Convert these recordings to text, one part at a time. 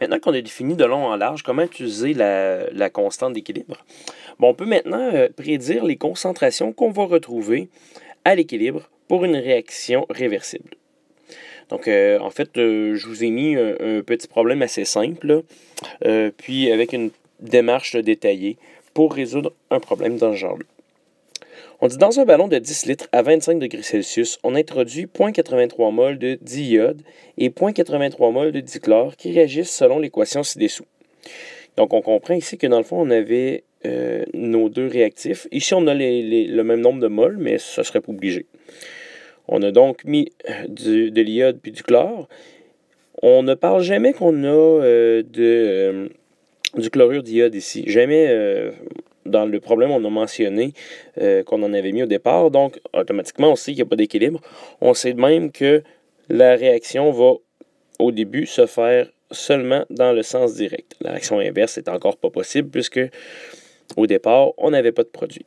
Maintenant qu'on a défini de long en large comment utiliser la constante d'équilibre, bon, on peut maintenant prédire les concentrations qu'on va retrouver à l'équilibre pour une réaction réversible. Donc, en fait, je vous ai mis un petit problème assez simple, puis avec une démarche détaillée pour résoudre un problème dans ce genre-là. On dit dans un ballon de 10 litres à 25 degrés Celsius, on introduit 0,83 mol de diiode et 0,83 mol de dichlore qui réagissent selon l'équation ci-dessous. Donc, on comprend ici que dans le fond, on avait nos deux réactifs. Ici, on a le même nombre de moles, mais ça ne serait pas obligé. On a donc mis de l'iode puis du chlore. On ne parle jamais qu'on a du chlorure d'iode ici. Jamais dans le problème, on a mentionné qu'on en avait mis au départ. Donc, automatiquement, on sait qu'il n'y a pas d'équilibre. On sait de même que la réaction va, au début, se faire seulement dans le sens direct. La réaction inverse n'est encore pas possible puisque, au départ, on n'avait pas de produit.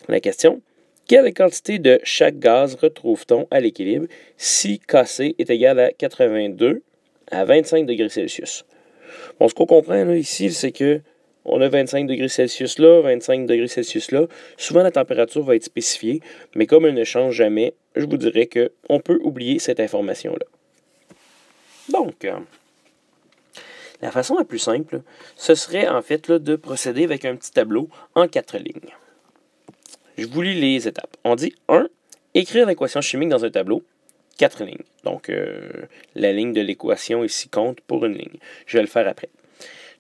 La question, quelle quantité de chaque gaz retrouve-t-on à l'équilibre si Kc est égal à 82 à 25 degrés Celsius? Bon, ce qu'on comprend là, ici, c'est que on a 25 degrés Celsius là, 25 degrés Celsius là. Souvent, la température va être spécifiée, mais comme elle ne change jamais, je vous dirais qu'on peut oublier cette information-là. Donc, la façon la plus simple, ce serait en fait là, de procéder avec un petit tableau en 4 lignes. Je vous lis les étapes. On dit 1. Écrire l'équation chimique dans un tableau. 4 lignes. Donc, la ligne de l'équation ici compte pour une ligne. Je vais le faire après.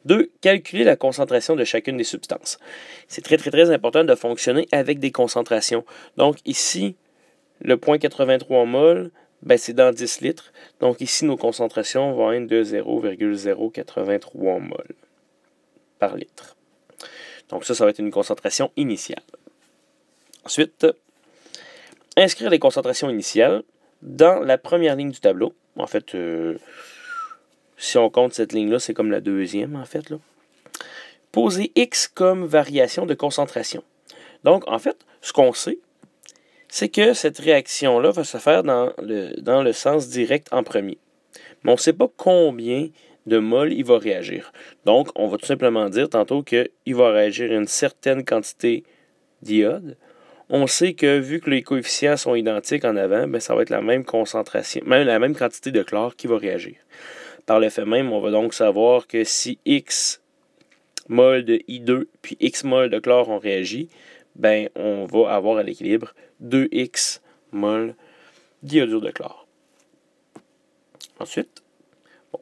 2. Calculer la concentration de chacune des substances. C'est très, très, très important de fonctionner avec des concentrations. Donc, ici, le 0,83 mol, ben, c'est dans 10 litres. Donc, ici, nos concentrations vont être de 0,083 mol par litre. Donc, ça va être une concentration initiale. Ensuite, inscrire les concentrations initiales dans la première ligne du tableau. En fait, si on compte cette ligne-là, c'est comme la deuxième, en fait. Là. Poser X comme variation de concentration. Donc, en fait, ce qu'on sait, c'est que cette réaction-là va se faire dans le sens direct en premier. Mais on ne sait pas combien de mol il va réagir. Donc, on va tout simplement dire tantôt qu'il va réagir une certaine quantité d'iode. On sait que vu que les coefficients sont identiques en avant, bien, ça va être la même concentration, même la même quantité de chlore qui va réagir. Par le fait même, on va donc savoir que si X mol de I2 puis X mol de chlore ont réagi, ben, on va avoir à l'équilibre 2X mol d'iodure de chlore. Ensuite,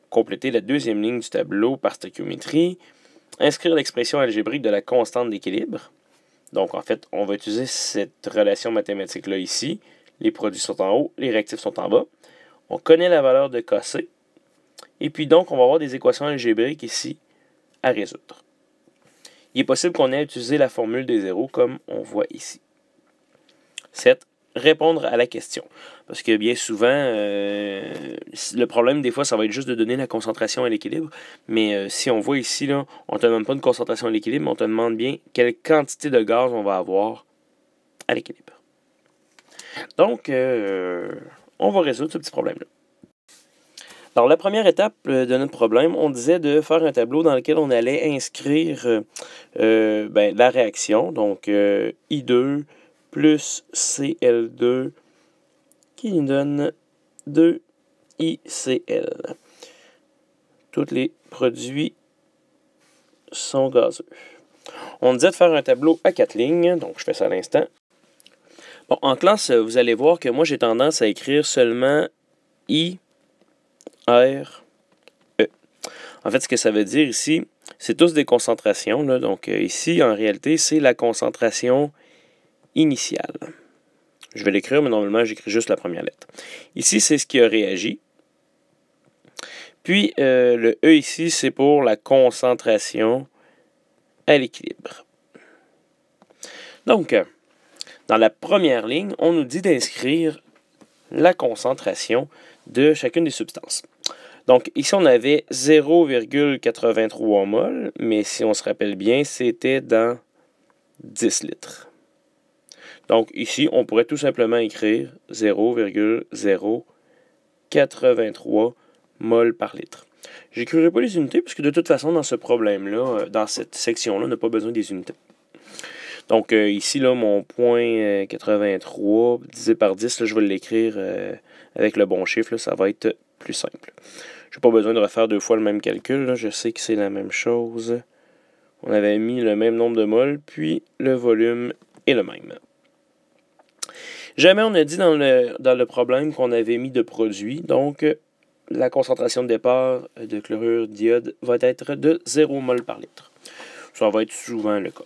compléter la deuxième ligne du tableau par stéchiométrie, inscrire l'expression algébrique de la constante d'équilibre. Donc, en fait, on va utiliser cette relation mathématique-là ici. Les produits sont en haut, les réactifs sont en bas. On connaît la valeur de Kc. Et puis donc, on va avoir des équations algébriques ici à résoudre. Il est possible qu'on ait utilisé la formule des zéros comme on voit ici. 7. Répondre à la question. Parce que bien souvent, le problème des fois, ça va être juste de donner la concentration à l'équilibre. Mais si on voit ici, là, on ne te demande pas une concentration à l'équilibre, mais on te demande bien quelle quantité de gaz on va avoir à l'équilibre. Donc, on va résoudre ce petit problème-là. Alors, la première étape de notre problème, on disait de faire un tableau dans lequel on allait inscrire la réaction. Donc, I2 plus Cl2 qui nous donne 2ICl. Tous les produits sont gazeux. On disait de faire un tableau à 4 lignes, donc je fais ça à l'instant. Bon, en classe, vous allez voir que moi, j'ai tendance à écrire seulement I, R, E. En fait, ce que ça veut dire ici, c'est tous des concentrations. Là, donc ici, en réalité, c'est la concentration initiale. Je vais l'écrire, mais normalement, j'écris juste la première lettre. Ici, c'est ce qui a réagi. Puis, le E ici, c'est pour la concentration à l'équilibre. Donc, dans la première ligne, on nous dit d'inscrire la concentration de chacune des substances. Donc, ici, on avait 0,83 mol, mais si on se rappelle bien, c'était dans 10 litres. Donc, ici, on pourrait tout simplement écrire 0,083 mol par litre. J'écrirai pas les unités, parce que de toute façon, dans ce problème-là, dans cette section-là, on n'a pas besoin des unités. Donc ici, là, mon point 83 divisé par 10, là, je vais l'écrire avec le bon chiffre, là, ça va être plus simple. Je n'ai pas besoin de refaire 2 fois le même calcul, là, je sais que c'est la même chose. On avait mis le même nombre de moles, puis le volume est le même. Jamais on a dit dans le problème qu'on avait mis de produit, donc la concentration de départ de chlorure d'iode va être de 0 mol par litre. Ça va être souvent le cas.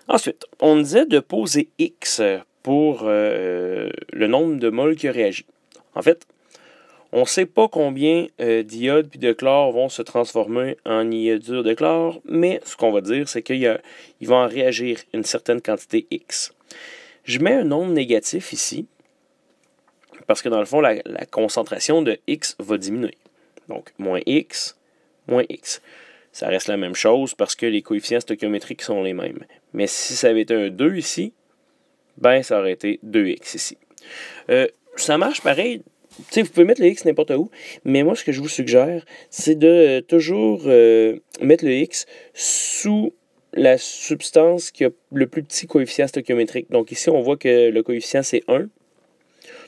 Ensuite, on disait de poser X pour le nombre de moles qui a réagi. En fait, on ne sait pas combien d'iode puis de chlore vont se transformer en iodure de chlore, mais ce qu'on va dire, c'est qu'ils vont en réagir une certaine quantité X. Je mets un nombre négatif ici, parce que dans le fond, la concentration de X va diminuer. Donc, moins X, moins X. Ça reste la même chose parce que les coefficients stoichiométriques sont les mêmes. Mais si ça avait été un 2 ici, ben ça aurait été 2x ici. Ça marche pareil. T'sais, vous pouvez mettre le x n'importe où, mais moi, ce que je vous suggère, c'est de toujours mettre le x sous la substance qui a le plus petit coefficient stoichiométrique. Donc ici, on voit que le coefficient, c'est 1.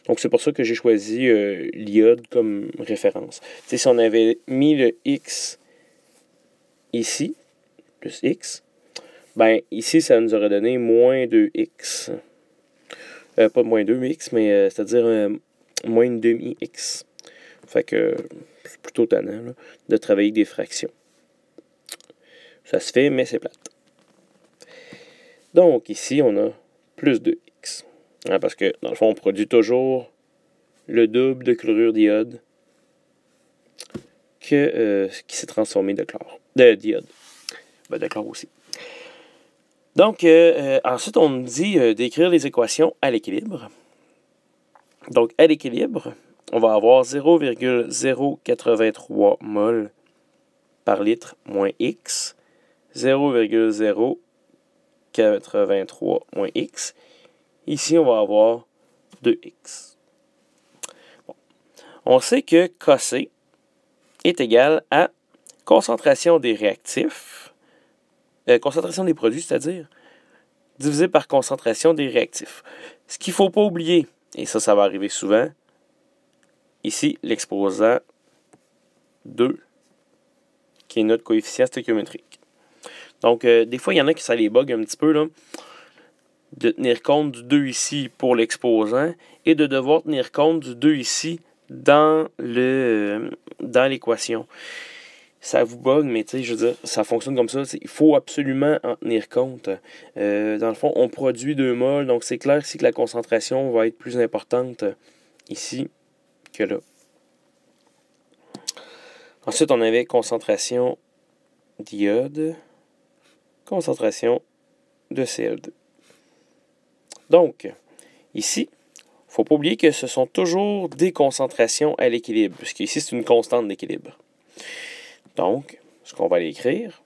Donc c'est pour ça que j'ai choisi l'iode comme référence. T'sais, si on avait mis le x ici, plus x, ben ici, ça nous aurait donné moins 2x. Pas moins 2x, mais c'est-à-dire moins une demi-x. Fait que c'est plutôt tannant là, de travailler des fractions. Ça se fait, mais c'est plate. Donc ici, on a plus 2x. Hein, parce que dans le fond, on produit toujours le double de chlorure d'iode que qui s'est transformé de chlore. D'iode. Ben, de chlore aussi. Donc, ensuite, on nous dit d'écrire les équations à l'équilibre. Donc, à l'équilibre, on va avoir 0,083 mol par litre moins X, 0,083 moins X. Ici, on va avoir 2X. Bon. On sait que Kc est égal à concentration des réactifs, concentration des produits, c'est-à-dire, divisé par concentration des réactifs. Ce qu'il ne faut pas oublier, et ça va arriver souvent, ici, l'exposant 2, qui est notre coefficient stoichiométrique. Donc, des fois, il y en a qui ça les bug un petit peu, là, de tenir compte du 2 ici pour l'exposant et de devoir tenir compte du 2 ici dans l'équation. Ça vous bug, mais tu sais, je veux dire, ça fonctionne comme ça. Il faut absolument en tenir compte. Dans le fond, on produit 2 moles, donc c'est clair ici que la concentration va être plus importante ici que là. Ensuite, on avait concentration d'iode, concentration de Cl2. Donc, ici, il ne faut pas oublier que ce sont toujours des concentrations à l'équilibre, puisqu'ici, c'est une constante d'équilibre. Donc, ce qu'on va aller écrire,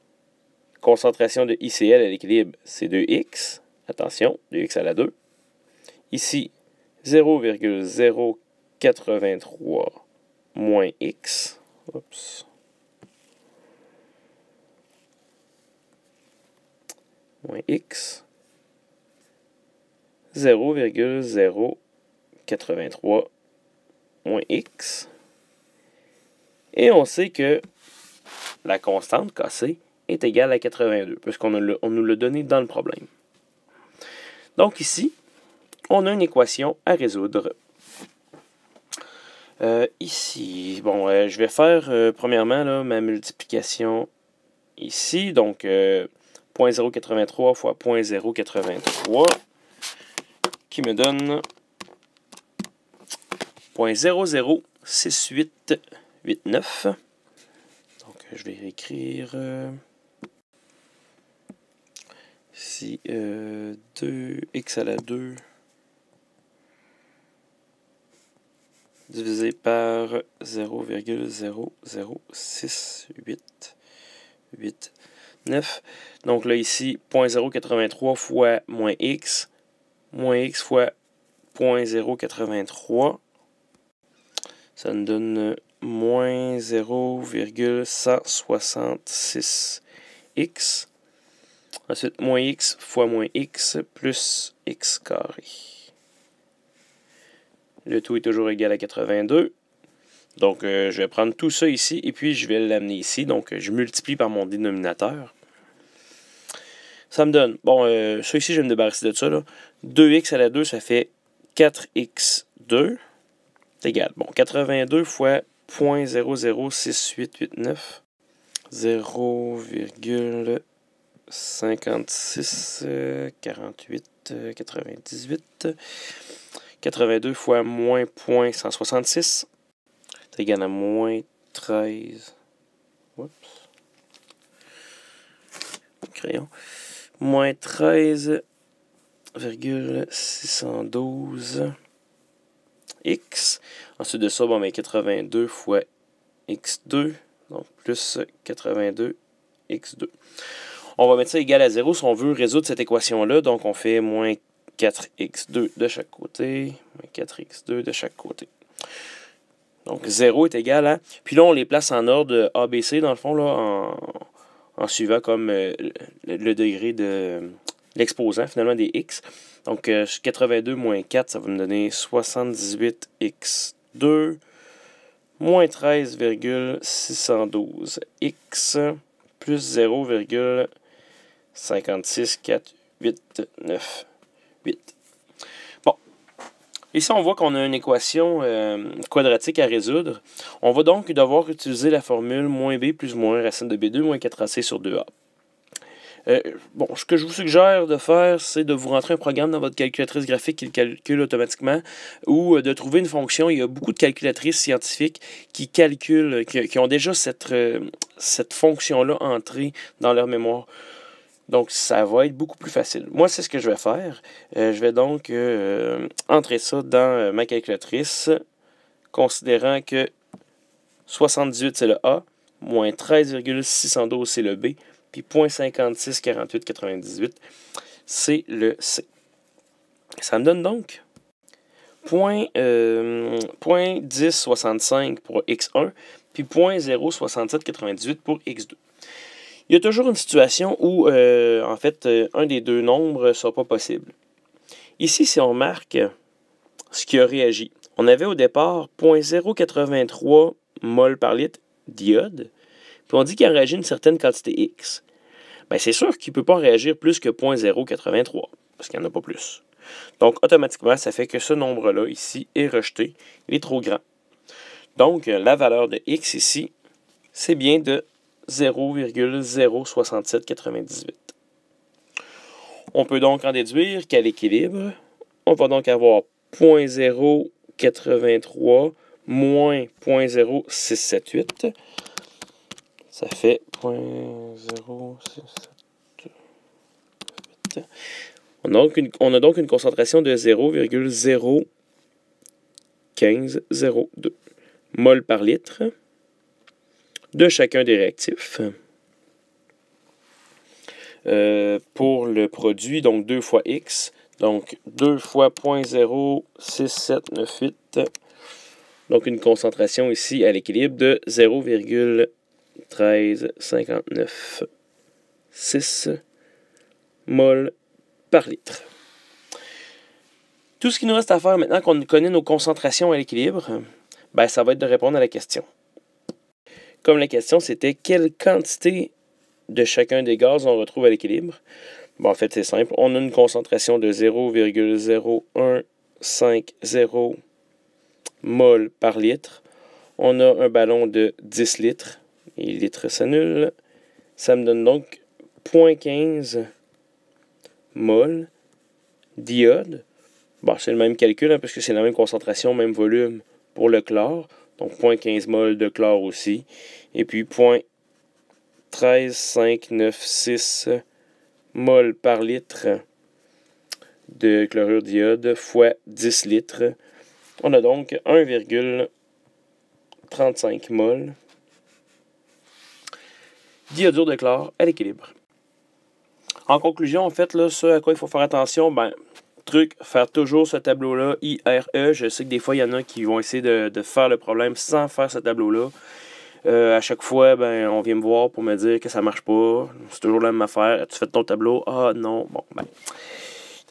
concentration de ICl à l'équilibre, c'est 2x. Attention, 2x à la 2. Ici, 0,083 moins x. Oups. Moins x. 0,083 moins x. Et on sait que la constante Kc est égale à 82, puisqu'on nous l'a donné dans le problème. Donc ici, on a une équation à résoudre. Ici, bon, je vais faire premièrement là, ma multiplication ici. Donc, 0,083 fois 0,083 qui me donne 0,006889. Donc, je vais écrire ici 2x à la 2 divisé par 0,0068889. Donc là, ici, 0,083 fois moins x fois 0,083. Ça nous donne moins moins 0,166x. Ensuite, moins x fois moins x plus x carré. Le tout est toujours égal à 82. Donc, je vais prendre tout ça ici et puis je vais l'amener ici. Donc, je multiplie par mon dénominateur. Ça me donne, bon, ça ici, je vais me débarrasser de ça, là. 2x à la 2, ça fait 4x2. C'est égal. Bon, 82 fois 0,006889. 0,564898. 82 fois moins 0,166. C'est égal à moins 13. Oups. Crayon. Moins 13,612 x. Ensuite de ça, bon, ben 82 fois x2. Donc, plus 82 x2. On va mettre ça égal à 0 si on veut résoudre cette équation-là. Donc, on fait moins 4x2 de chaque côté. Moins 4x2 de chaque côté. Donc, 0 est égal à... Puis là, on les place en ordre ABC, dans le fond, là, en suivant comme le degré de l'exposant, finalement, des x. Donc, 82 moins 4, ça va me donner 78x2 moins 13,612x plus 0,56489. Bon. Ici, on voit qu'on a une équation quadratique à résoudre. On va donc devoir utiliser la formule moins b plus moins racine de b2 moins 4ac sur 2a. Bon, ce que je vous suggère de faire, c'est de vous rentrer un programme dans votre calculatrice graphique qui le calcule automatiquement ou de trouver une fonction. Il y a beaucoup de calculatrices scientifiques qui calculent, qui ont déjà cette fonction-là entrée dans leur mémoire. Donc, ça va être beaucoup plus facile. Moi, c'est ce que je vais faire. Je vais donc entrer ça dans ma calculatrice, considérant que 78, c'est le A, moins 13,612, c'est le B, puis 0,564898, c'est le C. Ça me donne donc 0,1065 pour x1, puis 0,06798 pour x2. Il y a toujours une situation où, en fait, un des deux nombres ne sera pas possible. Ici, si on remarque ce qui a réagi, on avait au départ 0,083 mol par litre d'iode, puis on dit qu'il a réagi une certaine quantité X. Bien, c'est sûr qu'il ne peut pas réagir plus que 0,083, parce qu'il n'y en a pas plus. Donc, automatiquement, ça fait que ce nombre-là, ici, est rejeté. Il est trop grand. Donc, la valeur de X, ici, c'est bien de 0,06798. On peut donc en déduire qu'à l'équilibre, on va donc avoir 0,083 moins 0,0678. Ça fait 0,0678. On a donc une concentration de 0,01502 mol par litre de chacun des réactifs. Pour le produit, donc 2 fois X, donc 2 fois 0,6798, donc une concentration ici à l'équilibre de 0,13596 mol par litre. Tout ce qu'il nous reste à faire maintenant qu'on connaît nos concentrations à l'équilibre, ben, ça va être de répondre à la question. Comme la question, c'était quelle quantité de chacun des gaz on retrouve à l'équilibre. Bon, en fait, c'est simple. On a une concentration de 0,0150 mol par litre. On a un ballon de 10 litres. Et litres s'annule. Ça me donne donc 0,15 mol d'iode. Bon, c'est le même calcul, hein, parce que c'est la même concentration, même volume pour le chlore. Donc, 0,15 mol de chlore aussi. Et puis, 0,13596 mol par litre de chlorure d'iode fois 10 litres. On a donc 1,35 mol d'iodure de chlore à l'équilibre. En conclusion, en fait, là, ce à quoi il faut faire attention, ben, truc, faire toujours ce tableau-là, IRE. Je sais que des fois, il y en a qui vont essayer de faire le problème sans faire ce tableau-là. À chaque fois, ben, on vient me voir pour me dire que ça marche pas. C'est toujours la même affaire. Tu fais ton tableau? Ah non, bon, ben,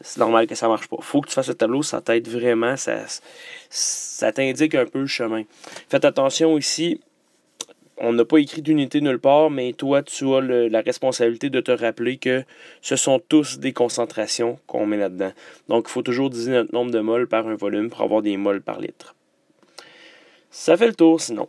c'est normal que ça marche pas. Faut que tu fasses le tableau, ça t'aide vraiment, ça t'indique un peu le chemin. Faites attention ici, on n'a pas écrit d'unité nulle part, mais toi, tu as la responsabilité de te rappeler que ce sont tous des concentrations qu'on met là-dedans. Donc, il faut toujours diviser notre nombre de moles par un volume pour avoir des moles par litre. Ça fait le tour sinon.